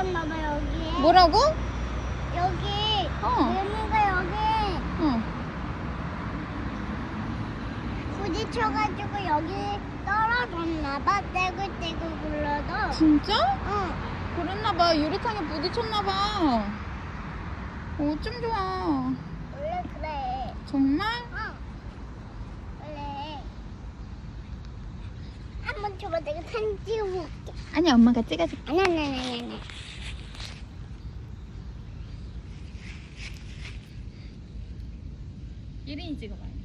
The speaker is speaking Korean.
부딪혔나봐 여기. 뭐라고? 여기. 얘네가 여기 어. 부딪혀가지고 여기 떨어졌나봐. 떼굴떼굴 굴러도. 진짜? 응. 그랬나봐. 유리창에 부딪혔나봐. 어쩜 좋아. 원래 그래. 정말? 응. 원래. 한번 줘봐. 내가 사진 찍어볼게. 아니, 엄마가 찍어줄게. 아니. 예린이 찍어봐요.